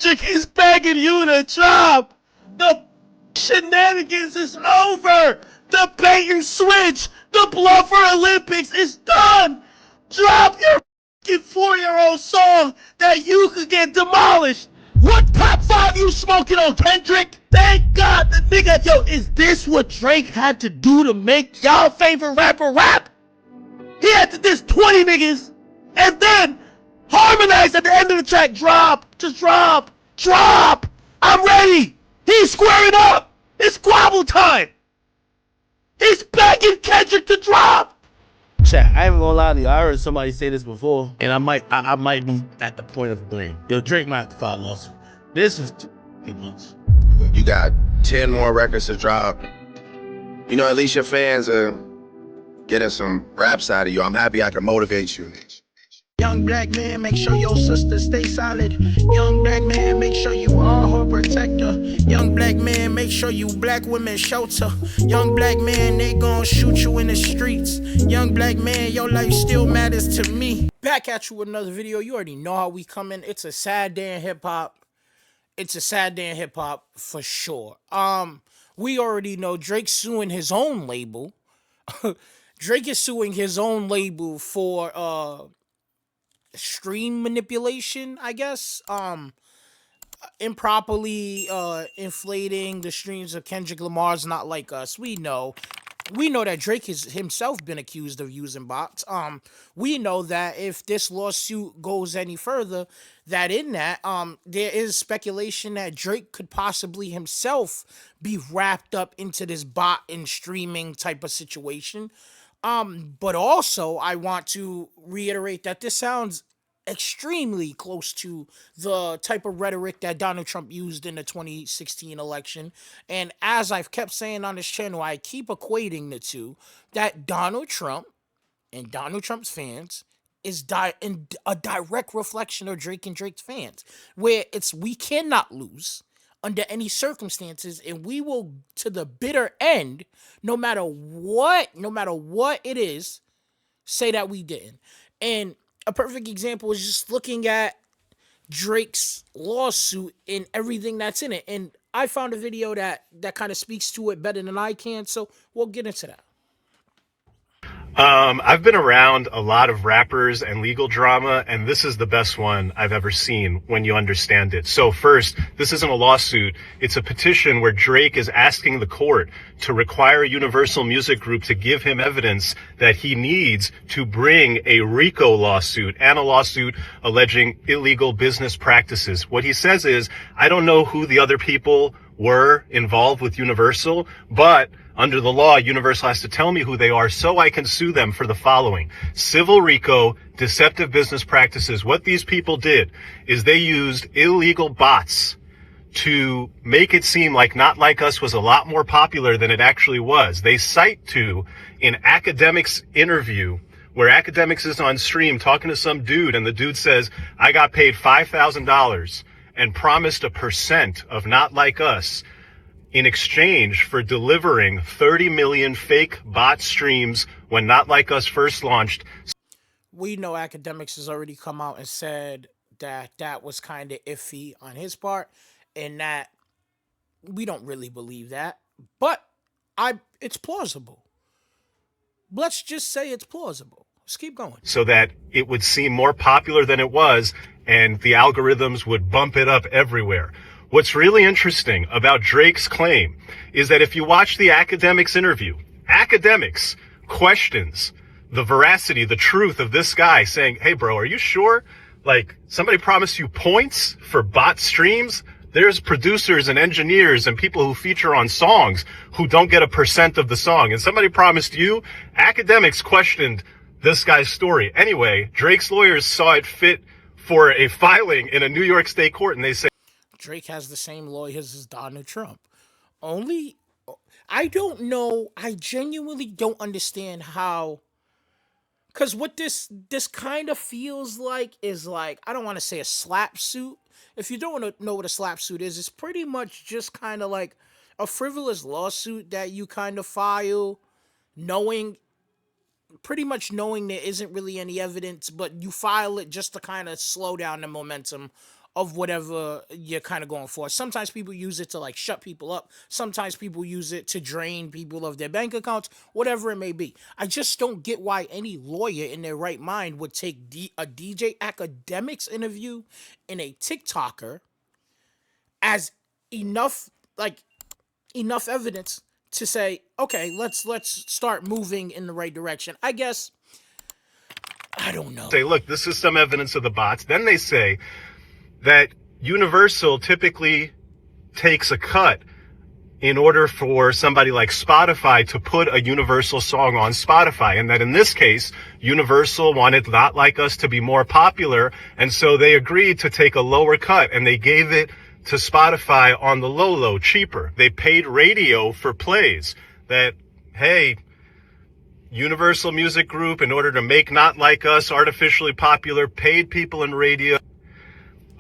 Kendrick is begging you to drop. The shenanigans is over. The bait and switch, the bluffer Olympics is done. Drop your fucking 4-year-old song that you could get demolished. What top 5 you smoking on, Kendrick? Thank God the nigga, yo, is this what Drake had to do to make y'all favorite rapper rap? He had to diss 20 niggas and then harmonize at the end of the track. Drop, just drop, drop. I'm ready. He's squaring up. It's squabble time. He's begging Kendrick to drop. Chat, I ain't gonna lie to you. I heard somebody say this before, and I might be at the point of blame. Yo, Drake might have to file a lawsuit. This is 2 months. You got 10 more records to drop. You know, at least your fans are getting some raps out of you. I'm happy I can motivate you. Young black man, make sure your sister stay solid. Young black man, make sure you are her protector. Young black man, make sure you black women shelter. Young black man, they gon' shoot you in the streets. Young black man, your life still matters to me. Back at you with another video. You already know how we come in. It's a sad day in hip-hop. It's a sad day in hip-hop for sure. We already know Drake's suing his own label. Drake is suing his own label for stream manipulation, I guess. Improperly inflating the streams of Kendrick Lamar's Not Like Us. We know that Drake has himself been accused of using bots. We know that if this lawsuit goes any further, that there is speculation that Drake could possibly himself be wrapped up into this bot and streaming type of situation. But also, I want to reiterate that this sounds extremely close to the type of rhetoric that Donald Trump used in the 2016 election. And as I've kept saying on this channel, I keep equating the two, that Donald Trump and Donald Trump's fans is a direct reflection of Drake and Drake's fans, where we cannot lose under any circumstances, and we will to the bitter end, no matter what it is, say that we didn't. And a perfect example is just looking at Drake's lawsuit and everything that's in it. And I found a video that kind of speaks to it better than I can, so we'll get into that. I've been around a lot of rappers and legal drama, and this is the best one I've ever seen when you understand it. So first, this isn't a lawsuit. It's a petition where Drake is asking the court to require Universal Music Group to give him evidence that he needs to bring a RICO lawsuit and a lawsuit alleging illegal business practices. What he says is, I don't know who the other people were involved with Universal, but under the law, Universal has to tell me who they are so I can sue them for the following: civil RICO, deceptive business practices. What these people did is they used illegal bots to make it seem like Not Like Us was a lot more popular than it actually was. They cite to an Djakademiks interview where Djakademiks is on stream talking to some dude, and the dude says, I got paid $5,000 and promised a percent of Not Like Us in exchange for delivering 30 million fake bot streams when Not Like Us first launched. We know Djakademiks has already come out and said that was kind of iffy on his part, and that we don't really believe that, but it's plausible. Let's just say it's plausible. Let's keep going. So that it would seem more popular than it was, and the algorithms would bump it up everywhere. What's really interesting about Drake's claim is that if you watch the Djakademiks interview, Djakademiks questions the veracity, the truth of this guy, saying, hey bro, are you sure? Like, somebody promised you points for bot streams? There's producers and engineers and people who feature on songs who don't get a percent of the song. And somebody promised you. Djakademiks questioned this guy's story. Anyway, Drake's lawyers saw it fit for a filing in a New York state court, and they say, Drake has the same lawyers as Donald Trump. I don't know. I genuinely don't understand how. Because what this kind of feels like is like, I don't want to say a slap suit. If you don't know what a slap suit is, it's pretty much just kind of like a frivolous lawsuit that you kind of file pretty much knowing there isn't really any evidence, but you file it just to kind of slow down the momentum of whatever you're kind of going for. Sometimes people use it to like shut people up. Sometimes people use it to drain people of their bank accounts, whatever it may be. I just don't get why any lawyer in their right mind would take a DJ Academics interview and a TikToker as enough enough evidence to say, okay, let's start moving in the right direction. I guess, I don't know. Say, look, this is some evidence of the bots. Then they say that Universal typically takes a cut in order for somebody like Spotify to put a Universal song on Spotify. And that in this case, Universal wanted Not Like Us to be more popular. And so they agreed to take a lower cut, and they gave it to Spotify on the low, cheaper. They paid radio for plays that, hey, Universal Music Group, in order to make Not Like Us artificially popular, paid people in radio.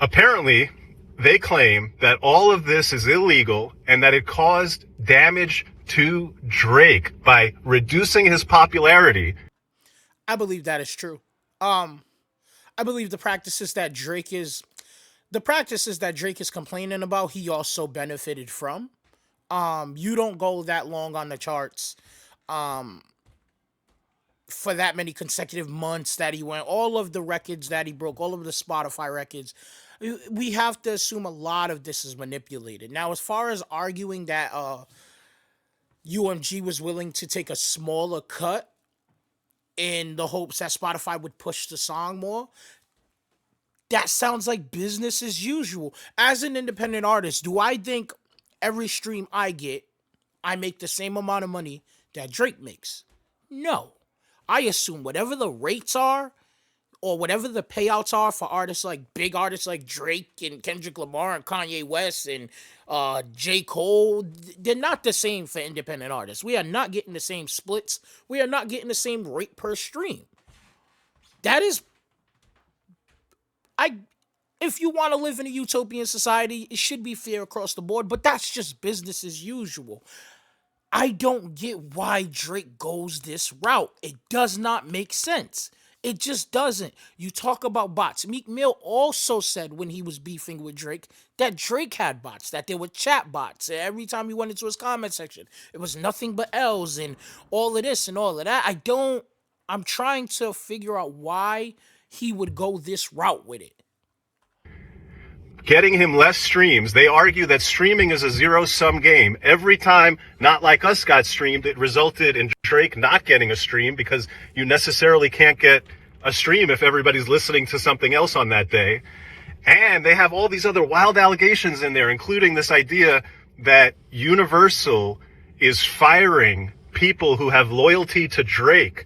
Apparently, they claim that all of this is illegal and that it caused damage to Drake by reducing his popularity. I believe that is true. I believe the practices that Drake is complaining about, he also benefited from. You don't go that long on the charts for that many consecutive months that he went, all of the records that he broke, all of the Spotify records. We have to assume a lot of this is manipulated. Now, as far as arguing that UMG was willing to take a smaller cut in the hopes that Spotify would push the song more, that sounds like business as usual. As an independent artist, do I think every stream I get, I make the same amount of money that Drake makes? No. I assume whatever the rates are, or whatever the payouts are for big artists like Drake and Kendrick Lamar and Kanye West and J. Cole, they're not the same for independent artists. We are not getting the same splits. We are not getting the same rate per stream. That is, if you want to live in a utopian society, it should be fair across the board, but that's just business as usual. I don't get why Drake goes this route. It does not make sense. It just doesn't. You talk about bots. Meek Mill also said when he was beefing with Drake that Drake had bots, that there were chat bots. Every time he went into his comment section, it was nothing but L's and all of this and all of that. I'm trying to figure out why he would go this route with it. Getting him less streams. They argue that streaming is a zero-sum game. Every time Not Like Us got streamed, it resulted in Drake not getting a stream because you necessarily can't get a stream if everybody's listening to something else on that day. And they have all these other wild allegations in there, including this idea that Universal is firing people who have loyalty to Drake.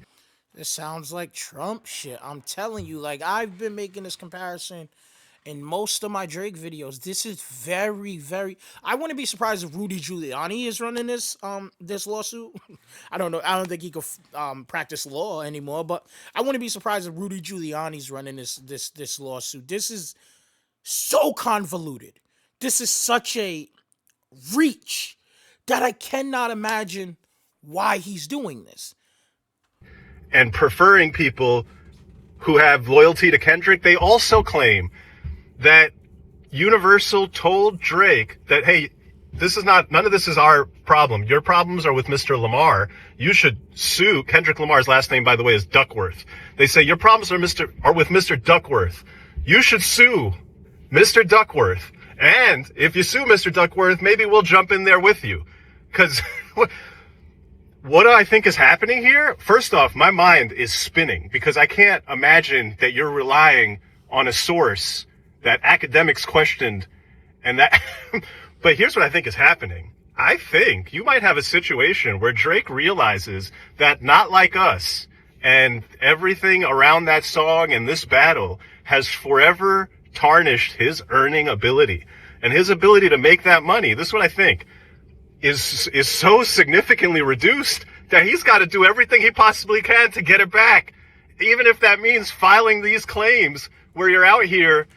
This sounds like Trump shit. I'm telling you, I've been making this comparison in most of my Drake videos. This is very, very... I wouldn't be surprised if Rudy Giuliani is running this lawsuit. I don't know. I don't think he could practice law anymore, but I wouldn't be surprised if Rudy Giuliani's running this lawsuit. This is so convoluted. This is such a reach that I cannot imagine why he's doing this. And preferring people who have loyalty to Kendrick, they also claim that Universal told Drake that, hey, none of this is our problem. Your problems are with Mr. Lamar. You should sue. Kendrick Lamar's last name, by the way, is Duckworth. They say your problems are with Mr. Duckworth. You should sue Mr. Duckworth. And if you sue Mr. Duckworth, maybe we'll jump in there with you. Because what do I think is happening here? First off, my mind is spinning because I can't imagine that you're relying on a source that Academics questioned, and that. But here's what I think is happening. I think you might have a situation where Drake realizes that Not Like Us and everything around that song and this battle has forever tarnished his earning ability and his ability to make that money. This is what I think is so significantly reduced that he's got to do everything he possibly can to get it back, even if that means filing these claims where you're out here.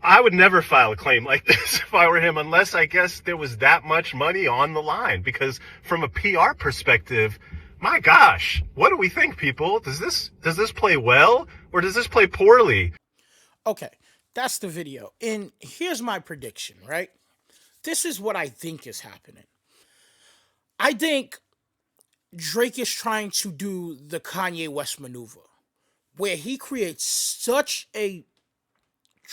I would never file a claim like this if I were him, unless I guess there was that much money on the line. Because from a PR perspective, my gosh, what do we think, people? Does this play well or does this play poorly? Okay, That's the video. And here's my prediction, right? This is what I think is happening. I think Drake is trying to do the Kanye West maneuver, where he creates such a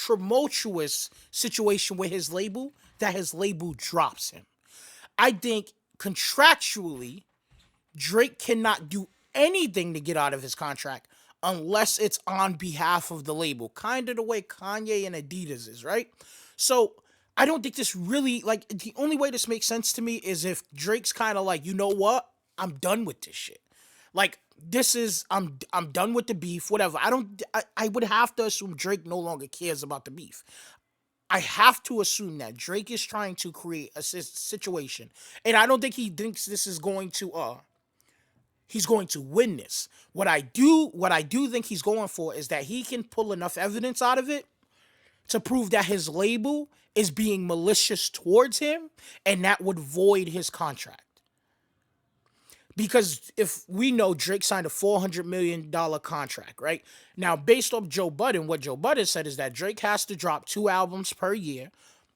tumultuous situation with his label that his label drops him. I think contractually, Drake cannot do anything to get out of his contract unless it's on behalf of the label, kind of the way Kanye and Adidas is, right? So I don't think this really, like, the only way this makes sense to me is if Drake's kind of like, you know what, I'm done with this shit. Like, this is, I'm done with the beef, whatever. I would have to assume Drake no longer cares about the beef. I have to assume that Drake is trying to create a situation, and I don't think he thinks this is going to he's going to win this. What I do think he's going for is that he can pull enough evidence out of it to prove that his label is being malicious towards him, and that would void his contract. Because if we know Drake signed a $400 million contract, right? Now, based off Joe Budden, what Joe Budden said is that Drake has to drop 2 albums per year,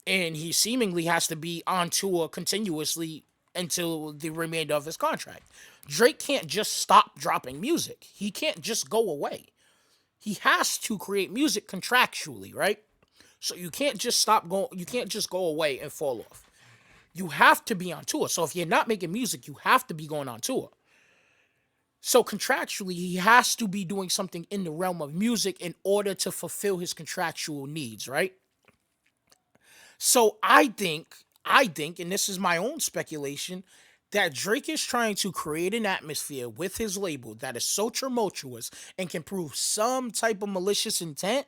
and he seemingly has to be on tour continuously until the remainder of his contract. Drake can't just stop dropping music. He can't just go away. He has to create music contractually, right? So you can't just you can't just go away and fall off. You have to be on tour. So if you're not making music, you have to be going on tour. So contractually, he has to be doing something in the realm of music in order to fulfill his contractual needs, right? So I think, and this is my own speculation, that Drake is trying to create an atmosphere with his label that is so tumultuous and can prove some type of malicious intent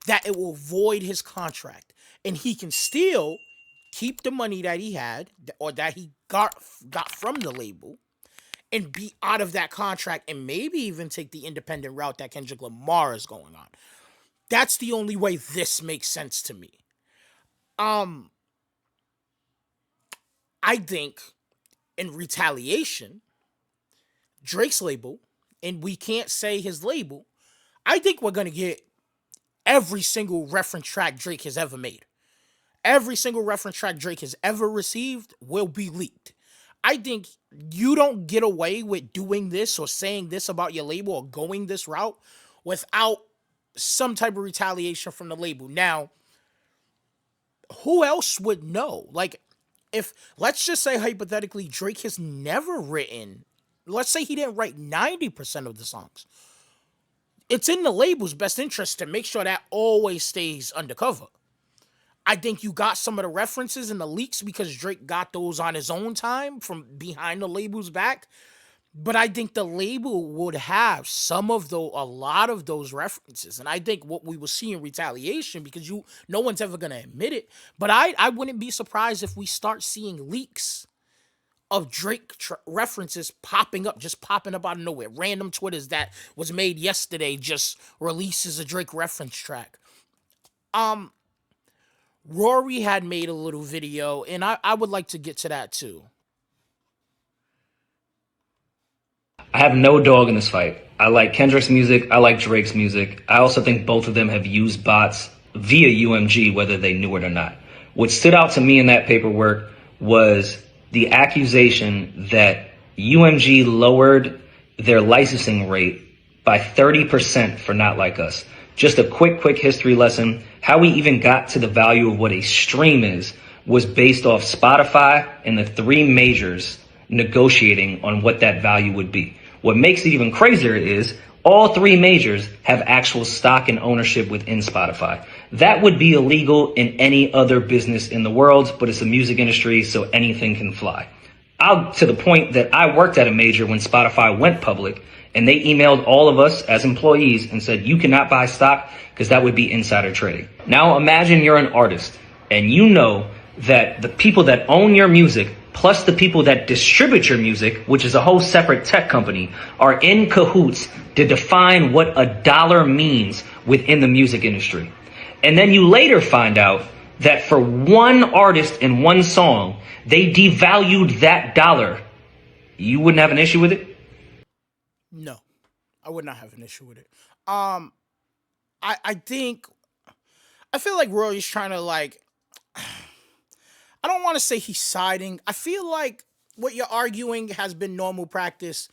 that it will void his contract. And he can still keep the money that he had or that he got from the label and be out of that contract and maybe even take the independent route that Kendrick Lamar is going on. That's the only way this makes sense to me. I think in Retaliation, Drake's label, and we can't say his label, I think we're going to get every single reference track Drake has ever made. Every single reference track Drake has ever received will be leaked. I think you don't get away with doing this or saying this about your label or going this route without some type of retaliation from the label. Now, who else would know? Like, if, let's just say hypothetically, Drake has never written, let's say he didn't write 90% of the songs. It's in the label's best interest to make sure that always stays undercover. I think you got some of the references and the leaks because Drake got those on his own time from behind the label's back. But I think the label would have a lot of those references. And I think what we will see in Retaliation, because no one's ever going to admit it, but I wouldn't be surprised if we start seeing leaks of Drake references popping up out of nowhere. Random Twitters that was made yesterday just releases a Drake reference track. Rory had made a little video, and I would like to get to that too. I have no dog in this fight. I like Kendrick's music. I like Drake's music. I also think both of them have used bots via UMG, whether they knew it or not. What stood out to me in that paperwork was the accusation that UMG lowered their licensing rate by 30% for Not Like Us. Just a quick history lesson. How we even got to the value of what a stream is was based off Spotify and the 3 majors negotiating on what that value would be. What makes it even crazier is all 3 majors have actual stock and ownership within Spotify. That would be illegal in any other business in the world, but it's the music industry, so anything can fly. To the point that I worked at a major when Spotify went public, and they emailed all of us as employees and said, you cannot buy stock because that would be insider trading. Now imagine you're an artist and you know that the people that own your music plus the people that distribute your music, which is a whole separate tech company, are in cahoots to define what a dollar means within the music industry. And then you later find out that for one artist and one song, they devalued that dollar. You wouldn't have an issue with it? No, I would not have an issue with it. I think I feel like Rory's trying to like. I don't want to say he's siding. I feel like what you're arguing has been normal practice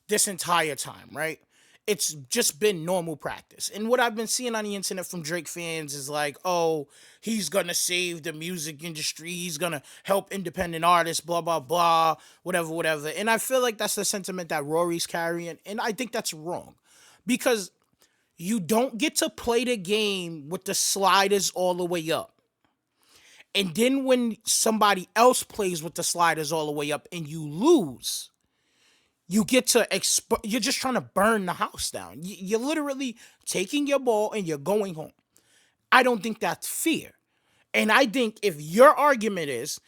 this entire time, right? It's just been normal practice. And what I've been seeing on the internet from Drake fans is like, oh, he's gonna save the music industry, he's gonna help independent artists, blah, blah, blah, whatever, whatever. And I feel like that's the sentiment that Rory's carrying. And I think that's wrong. Because you don't get to play the game with the sliders all the way up. And then when somebody else plays with the sliders all the way up and you lose, you get to you're just trying to burn the house down. You're literally taking your ball and you're going home. I don't think that's fair. And I think if your argument is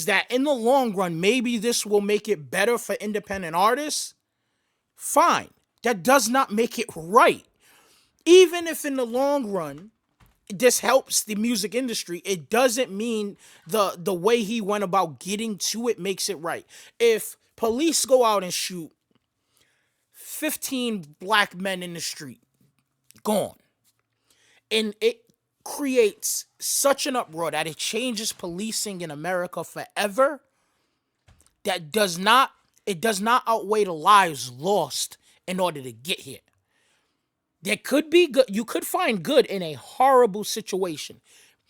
that in the long run, maybe this will make it better for independent artists, fine. That does not make it right. Even if in the long run, this helps the music industry, it doesn't mean the way he went about getting to it makes it right. If police go out and shoot 15 black men in the street, gone, and it creates such an uproar that it changes policing in America forever, that does not outweigh the lives lost in order to get here. There could be good. You could find good in a horrible situation.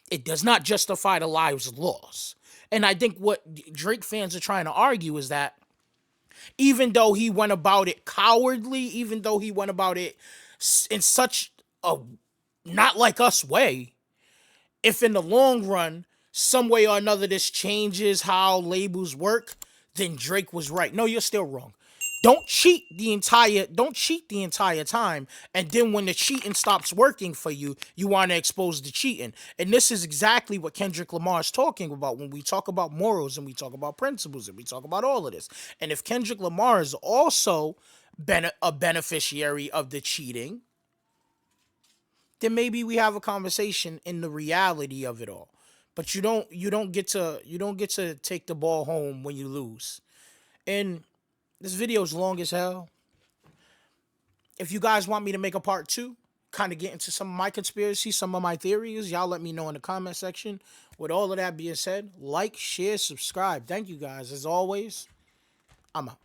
It does not justify the lives lost. And I think what Drake fans are trying to argue is that even though he went about it cowardly, even though he went about it in such a not like us way, if in the long run, some way or another, this changes how labels work, then Drake was right. No, you're still wrong. Don't cheat the entire time, and then when the cheating stops working for you, you want to expose the cheating. And this is exactly what Kendrick Lamar is talking about when we talk about morals and we talk about principles and we talk about all of this. And if Kendrick Lamar is also a beneficiary of the cheating, then maybe we have a conversation in the reality of it all. But you don't get to take the ball home when you lose. And this video is long as hell. If you guys want me to make a part 2, kind of get into some of my conspiracies, some of my theories, y'all let me know in the comment section. With all of that being said, like, share, subscribe. Thank you guys. As always, I'm out.